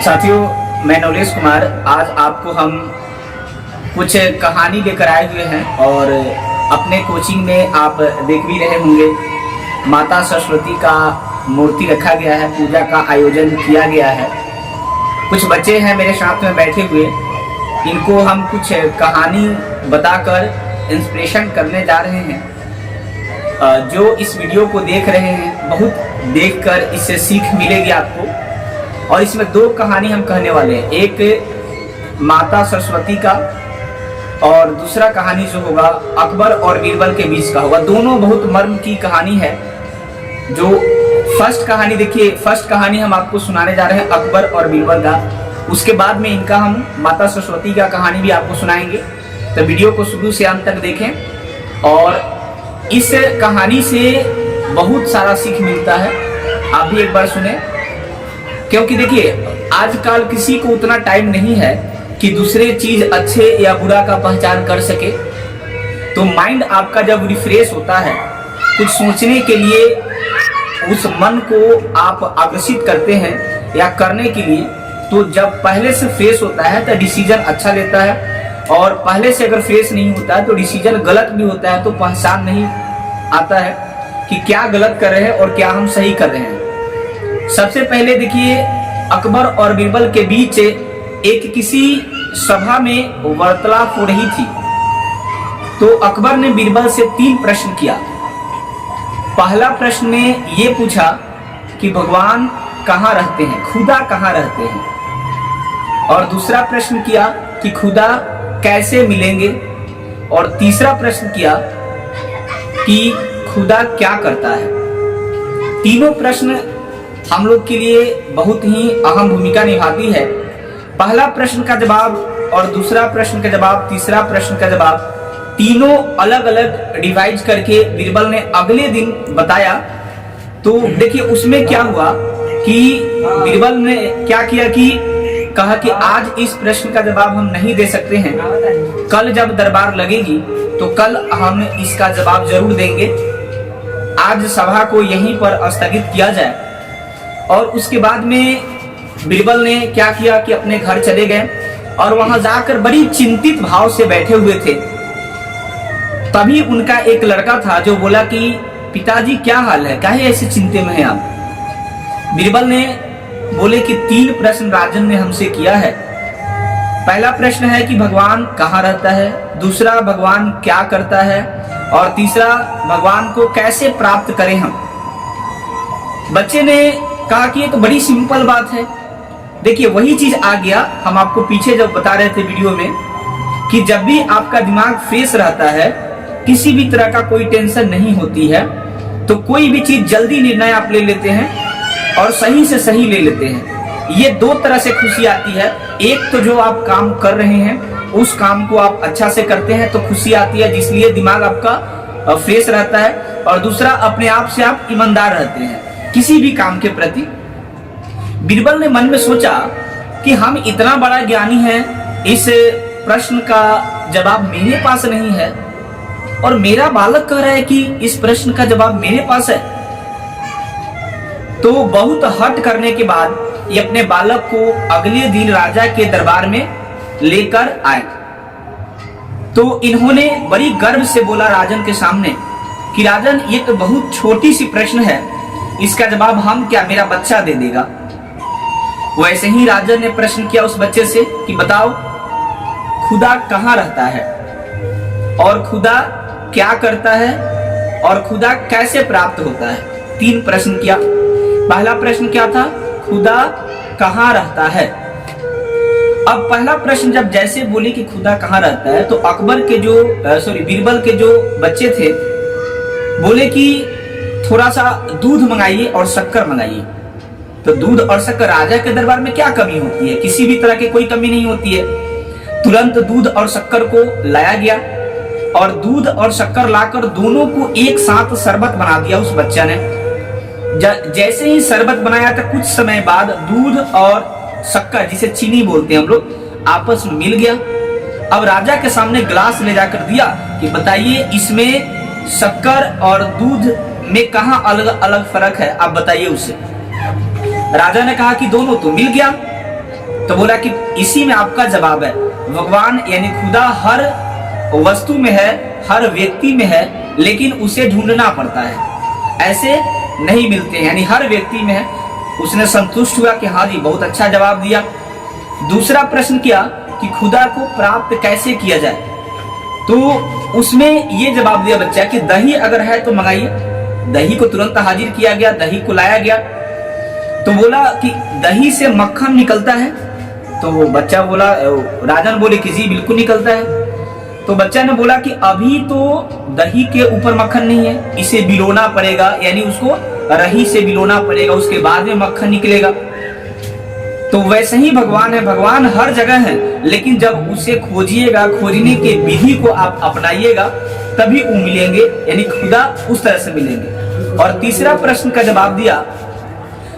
साथियों, मैं नवलेश कुमार आज आपको हम कुछ कहानी लेकर आए हुए हैं और अपने कोचिंग में आप देख भी रहे होंगे माता सरस्वती का मूर्ति रखा गया है, पूजा का आयोजन किया गया है। कुछ बच्चे हैं मेरे साथ में बैठे हुए, इनको हम कुछ कहानी बताकर इंस्पिरेशन करने जा रहे हैं। जो इस वीडियो को देख रहे हैं बहुत देखकर इससे सीख मिलेगी आपको। और इसमें दो कहानी हम कहने वाले हैं, एक माता सरस्वती का और दूसरा कहानी जो होगा अकबर और बीरबल के बीच का होगा। दोनों बहुत मर्म की कहानी है। जो फर्स्ट कहानी देखिए, फर्स्ट कहानी हम आपको सुनाने जा रहे हैं अकबर और बीरबल का। उसके बाद में इनका हम माता सरस्वती का कहानी भी आपको सुनाएंगे। तो वीडियो को शुरू से अंत तक देखें और इस कहानी से बहुत सारा सीख मिलता है। आप भी एक बार सुने, क्योंकि देखिए आजकल किसी को उतना टाइम नहीं है कि दूसरे चीज अच्छे या बुरा का पहचान कर सके। तो माइंड आपका जब रिफ्रेश होता है कुछ सोचने के लिए, उस मन को आप आकर्षित करते हैं या करने के लिए, तो जब पहले से फ्रेश होता है तो डिसीजन अच्छा लेता है। और पहले से अगर फ्रेश नहीं होता है तो डिसीजन गलत भी होता है, तो पहचान नहीं आता है कि क्या गलत कर रहे हैं और क्या हम सही कर रहे हैं। सबसे पहले देखिए, अकबर और बीरबल के बीच एक किसी सभा में वार्तालाप हो रही थी। तो अकबर ने बीरबल से 3 प्रश्न किया। पहला प्रश्न में ये पूछा कि भगवान कहाँ रहते हैं, खुदा कहाँ रहते हैं। और दूसरा प्रश्न किया कि खुदा कैसे मिलेंगे। और तीसरा प्रश्न किया कि खुदा क्या करता है। तीनों प्रश्न हम लोग के लिए बहुत ही अहम भूमिका निभाती है। पहला प्रश्न का जवाब और दूसरा प्रश्न का जवाब, तीसरा प्रश्न का जवाब, तीनों अलग अलग डिवाइड करके बीरबल ने अगले दिन बताया। तो देखिए उसमें क्या हुआ कि बीरबल ने क्या किया कि कहा कि आज इस प्रश्न का जवाब हम नहीं दे सकते हैं, कल जब दरबार लगेगी तो कल हम इसका जवाब जरूर देंगे। आज सभा को यहीं पर स्थगित किया जाए। और उसके बाद में बीरबल ने क्या किया कि अपने घर चले गए और वहां जाकर बड़ी चिंतित भाव से बैठे हुए थे। तभी उनका एक लड़का था जो बोला कि पिताजी क्या हाल है, काहे ऐसे चिंते में हैं आप। बीरबल ने बोले कि 3 प्रश्न राजन ने हमसे किया है। पहला प्रश्न है कि भगवान कहाँ रहता है, दूसरा भगवान क्या करता है, और तीसरा भगवान को कैसे प्राप्त करें हम। बच्चे ने कहा कि ये तो बड़ी सिंपल बात है। देखिए वही चीज आ गया, हम आपको पीछे जब बता रहे थे वीडियो में कि जब भी आपका दिमाग फ्रेश रहता है, किसी भी तरह का कोई टेंशन नहीं होती है, तो कोई भी चीज जल्दी निर्णय आप ले लेते हैं और सही से सही ले लेते हैं। ये 2 तरह से खुशी आती है। एक तो जो आप काम कर रहे हैं उस काम को आप अच्छा से करते हैं तो खुशी आती है, जिसलिए दिमाग आपका फ्रेश रहता है। और दूसरा, अपने आप से आप ईमानदार रहते हैं किसी भी काम के प्रति। बीरबल ने मन में सोचा कि हम इतना बड़ा ज्ञानी हैं, इस प्रश्न का जवाब मेरे पास नहीं है और मेरा बालक कह रहा है कि इस प्रश्न का जवाब मेरे पास है। तो बहुत हट करने के बाद ये अपने बालक को अगले दिन राजा के दरबार में लेकर आए। तो इन्होंने बड़ी गर्व से बोला राजन के सामने कि राजन, ये तो बहुत छोटी सी प्रश्न है, इसका जवाब हम क्या, मेरा बच्चा दे देगा। वैसे ही राजन ने प्रश्न किया उस बच्चे से कि बताओ खुदा कहाँ रहता है, और खुदा क्या करता है, और खुदा कैसे प्राप्त होता है। 3 प्रश्न किया। पहला प्रश्न क्या था, खुदा कहाँ रहता है। अब पहला प्रश्न जब जैसे बोले कि खुदा कहाँ रहता है, तो अकबर के जो बीरबल के जो बच्चे थे बोले कि थोड़ा सा दूध मंगाइए और शक्कर मंगाइए। तो दूध और शक्कर, राजा के दरबार में क्या कमी होती है, किसी भी तरह की कोई कमी नहीं होती है। तुरंत दूध और शक्कर को लाया गया और दूध और शक्कर लाकर दोनों को एक साथ शरबत बना दिया उस बच्चा ने। जैसे ही शरबत बनाया था, कुछ समय बाद दूध और शक्कर, जिसे चीनी बोलते हैं हम लोग, आपस में मिल गया। अब राजा के सामने ग्लास ले जाकर दिया कि बताइए इसमें शक्कर और दूध में कहाँ अलग अलग फर्क है, आप बताइए उससे। राजा ने कहा कि दोनों तो मिल गया। तो बोला कि इसी में आपका जवाब है। भगवान यानी खुदा हर वस्तु में है, हर व्यक्ति में है, लेकिन उसे ढूंढना पड़ता है, ऐसे नहीं मिलते हैं, यानी हर व्यक्ति में है। उसने संतुष्ट हुआ कि हाँ जी, बहुत अच्छा जवाब दिया। दूसरा प्रश्न किया कि खुदा को प्राप्त कैसे किया जाए, तो उसमें ये जवाब दिया बच्चा कि दही अगर है तो मंगाइए। दही को तुरंत हाजिर किया गया, दही को लाया गया। तो बोला कि दही से मक्खन निकलता है, तो बच्चा बोला, राजन बोले कि जी बिल्कुल निकलता है। तो बच्चा ने बोला कि अभी तो दही के ऊपर मक्खन नहीं है, इसे बिलोना पड़ेगा, यानी उसको रही से बिलोना पड़ेगा, उसके बाद में मक्खन निकलेगा। तो वैसे ही भगवान है, भगवान हर जगह है, लेकिन जब उसे खोजिएगा, खोजने के विधि को आप अपनाइएगा तभी वो मिलेंगे, यानी खुदा उस तरह से मिलेंगे। और तीसरा प्रश्न का जवाब दिया,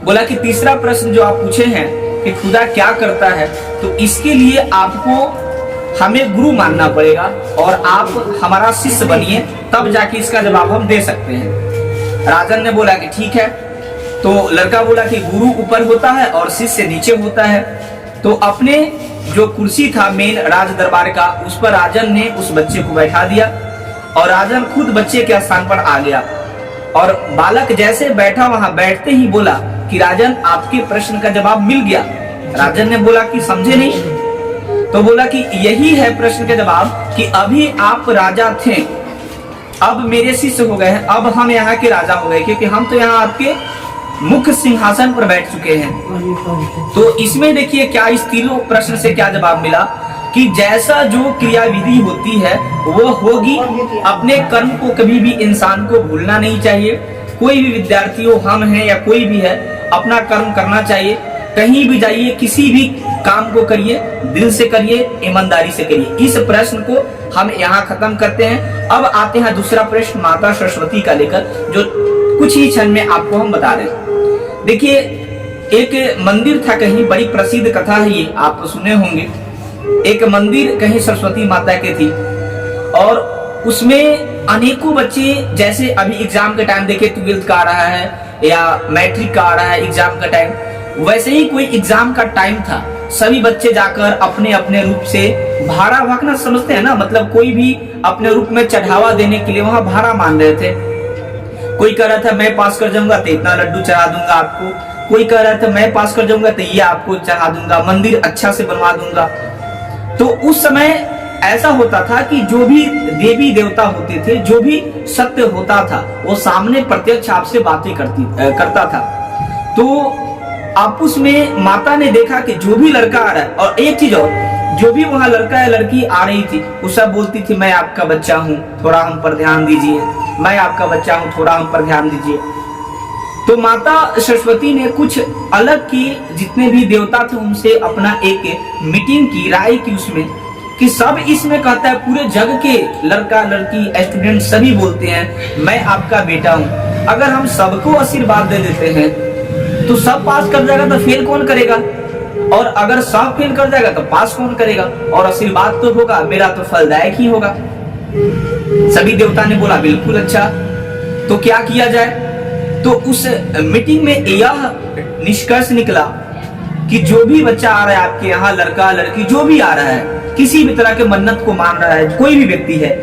बोला कि तीसरा प्रश्न जो आप पूछे हैं कि खुदा क्या करता है, तो इसके लिए आपको हमें गुरु मानना पड़ेगा और आप हमारा शिष्य बनिए, तब जाके इसका जवाब हम दे सकते हैं। राजन ने बोला कि ठीक है। तो लड़का बोला कि गुरु ऊपर होता है और शिष्य नीचे होता है। तो अपने जो कुर्सी था मेन राज दरबार का, उस पर राजन ने उस बच्चे को बैठा दिया और राजन खुद बच्चे के स्थान पर आ गया। और बालक जैसे बैठा, वहां बैठते ही बोला कि राजन, आपके प्रश्न का जवाब मिल गया। राजन ने बोला कि समझे नहीं। तो बोला कि यही है प्रश्न का जवाब कि अभी आप राजा थे, अब मेरे शिष्य हो गए हैं, अब हम यहाँ के राजा हो गए, क्योंकि हम तो यहाँ आपके मुख्य सिंहासन पर बैठ चुके हैं। तो इसमें देखिए क्या इस तीनों प्रश्न से क्या जवाब मिला कि जैसा जो क्रियाविधि होती है वो होगी। अपने कर्म को कभी भी इंसान को भूलना नहीं चाहिए। कोई भी विद्यार्थी हो, हम हैं या कोई भी है, अपना कर्म करना चाहिए। कहीं भी जाइए, किसी भी काम को करिए, दिल से करिए, ईमानदारी से करिए। इस प्रश्न को हम यहाँ खत्म करते हैं। अब आते हैं दूसरा प्रश्न माता सरस्वती का लेकर, जो कुछ ही क्षण में आपको हम बता रहे हैं। देखिए, एक मंदिर था कहीं, बड़ी प्रसिद्ध कथा है ये, आप सुने होंगे। एक मंदिर कहीं सरस्वती माता की थी और उसमें अनेकों बच्चे, जैसे अभी एग्जाम का टाइम देखे, 12th का आ रहा है या मैट्रिक का आ रहा है एग्जाम का टाइम, वैसे ही कोई एग्जाम का टाइम था। सभी बच्चे जाकर अपने अपने रूप से भाड़ा भागना समझते हैं ना, मतलब कोई भी अपने रूप में चढ़ावा देने के लिए वहां भाड़ा मान रहे थे। कोई कह रहा था मैं पास कर जाऊंगा तो इतना लड्डू चढ़ा दूंगा आपको, कोई कह रहा था मैं पास कर जाऊंगा तो ये आपको चढ़ा दूंगा, मंदिर अच्छा से बनवा दूंगा। तो उस समय ऐसा होता था कि जो भी देवी देवता होते थे, जो भी सत्य होता था, वो सामने प्रत्यक्ष आपसे बातें करता था। तो आपस में माता ने देखा कि जो भी लड़का आ रहा है, और एक चीज और, जो भी वहां लड़का या लड़की आ रही थी, वो सब बोलती थी मैं आपका बच्चा हूँ, थोड़ा हम पर ध्यान दीजिए, मैं आपका बच्चा हूँ, थोड़ा हम पर ध्यान दीजिए। तो माता सरस्वती ने कुछ अलग की, जितने भी देवता थे उनसे अपना एक मीटिंग की, राय की उसमें, कि सब इसमें कहता है, पूरे जग के लड़का लड़की स्टूडेंट सभी बोलते हैं मैं आपका बेटा हूँ। अगर हम सबको आशीर्वाद दे देते हैं तो सब पास कर जाएगा, तो फेल कौन करेगा? और अगर सब फेल कर जाएगा तो पास कौन करेगा? और आशीर्वाद तो होगा, मेरा तो फलदायक ही होगा। सभी देवता ने बोला बिल्कुल अच्छा, तो क्या किया जाए? तो उस मीटिंग में यह निष्कर्ष निकला कि जो भी बच्चा आ रहा है आपके यहाँ, लड़का लड़की जो भी आ रहा है, किसी भी तरह के मन्नत को मान रहा है, कोई भी व्यक्ति है,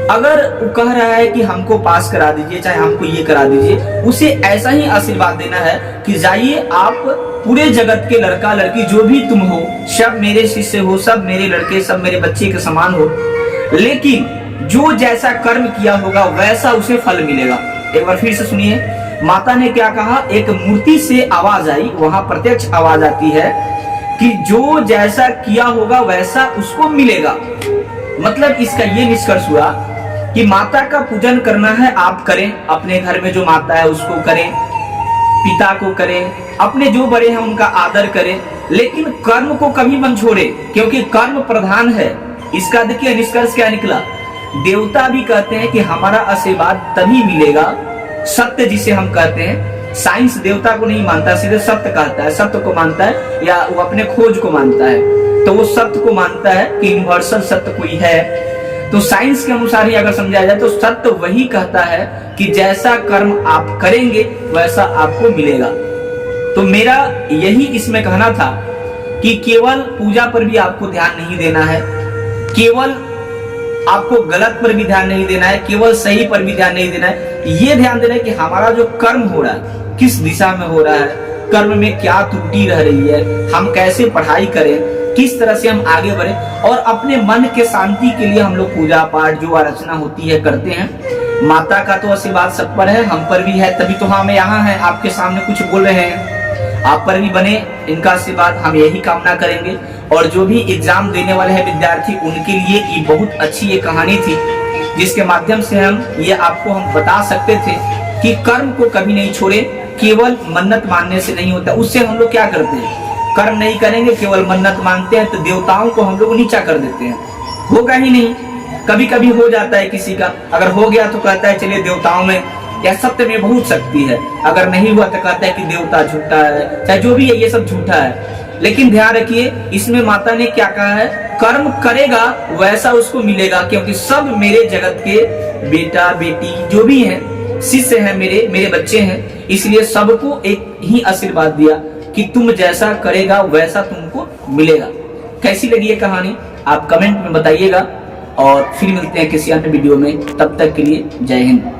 अगर वो कह रहा है कि हमको पास करा दीजिए, चाहे हमको ये करा दीजिए, उसे ऐसा ही आशीर्वाद देना है कि जाइए आप पूरे जगत के लड़का लड़की जो भी तुम हो, सब मेरे शिष्य हो, सब मेरे लड़के, सब मेरे बच्चे के समान हो, लेकिन जो जैसा कर्म किया होगा वैसा उसे फल मिलेगा। एक बार फिर से सुनिए, माता ने क्या कहा? एक मूर्ति से आवाज आई, वहां प्रत्यक्ष आवाज आती है कि जो जैसा किया होगा वैसा उसको मिलेगा। मतलब इसका ये निष्कर्ष हुआ कि माता का पूजन करना है, आप करें, अपने घर में जो माता है उसको करें, पिता को करें, अपने जो बड़े हैं उनका आदर करें, लेकिन कर्म को कभी मत छोड़े, क्योंकि कर्म प्रधान है। इसका देखिए निष्कर्ष क्या निकला? देवता भी कहते हैं कि हमारा आशीर्वाद तभी मिलेगा, सत्य जिसे हम कहते हैं, साइंस देवता को नहीं मानता, सीधे सत्य कहता है, सत्य को मानता है, या वो अपने खोज को मानता है, तो वो सत्य को मानता है कि यूनिवर्सल सत्य कोई है। तो साइंस के अनुसार ही अगर समझा जाए तो सत्य वही कहता है कि जैसा कर्म आप करेंगे वैसा आपको मिलेगा। तो मेरा यही इसमें कहना था कि केवल पूजा पर भी आपको ध्यान नहीं देना है, केवल आपको गलत पर भी ध्यान नहीं देना है, केवल सही पर भी ध्यान नहीं देना है। ये ध्यान देना है कि हमारा जो कर्म हो रहा है किस दिशा में हो रहा है, कर्म में क्या त्रुटि रह रही है, हम कैसे पढ़ाई करें, किस तरह से हम आगे बढ़े। और अपने मन के शांति के लिए हम लोग पूजा पाठ जो अर्चना होती है करते हैं। माता का तो आशीर्वाद सब पर है, हम पर भी है, तभी तो हम यहाँ हैं, आपके सामने कुछ बोल रहे हैं। आप पर भी बने इनका आशीर्वाद, हम यही कामना करेंगे। और जो भी एग्जाम देने वाले हैं विद्यार्थी, उनके लिए ये बहुत अच्छी ये कहानी थी, जिसके माध्यम से हम ये आपको हम बता सकते थे कि कर्म को कभी नहीं छोड़े। केवल मन्नत मानने से नहीं होता। उससे हम लोग क्या करते हैं, कर्म नहीं करेंगे, केवल मन्नत मानते हैं तो देवताओं को हम लोग नीचा कर देते हैं। होगा ही नहीं। कभी कभी हो जाता है किसी का, अगर हो गया तो कहता है चलिए देवताओं में या सत्य में बहुत शक्ति है, अगर नहीं हुआ तो कहता है कि देवता झूठा है, चाहे जो भी है ये सब झूठा है। लेकिन ध्यान रखिए, इसमें माता ने क्या कहा है, कर्म करेगा वैसा उसको मिलेगा, क्योंकि सब मेरे जगत के बेटा बेटी जो भी हैं, शिष्य हैं, मेरे बच्चे हैं, इसलिए सबको एक ही आशीर्वाद दिया कि तुम जैसा करेगा वैसा तुमको मिलेगा। कैसी लगी ये कहानी आप कमेंट में बताइएगा, और फिर मिलते हैं किसी अन्य वीडियो में। तब तक के लिए जय हिंद।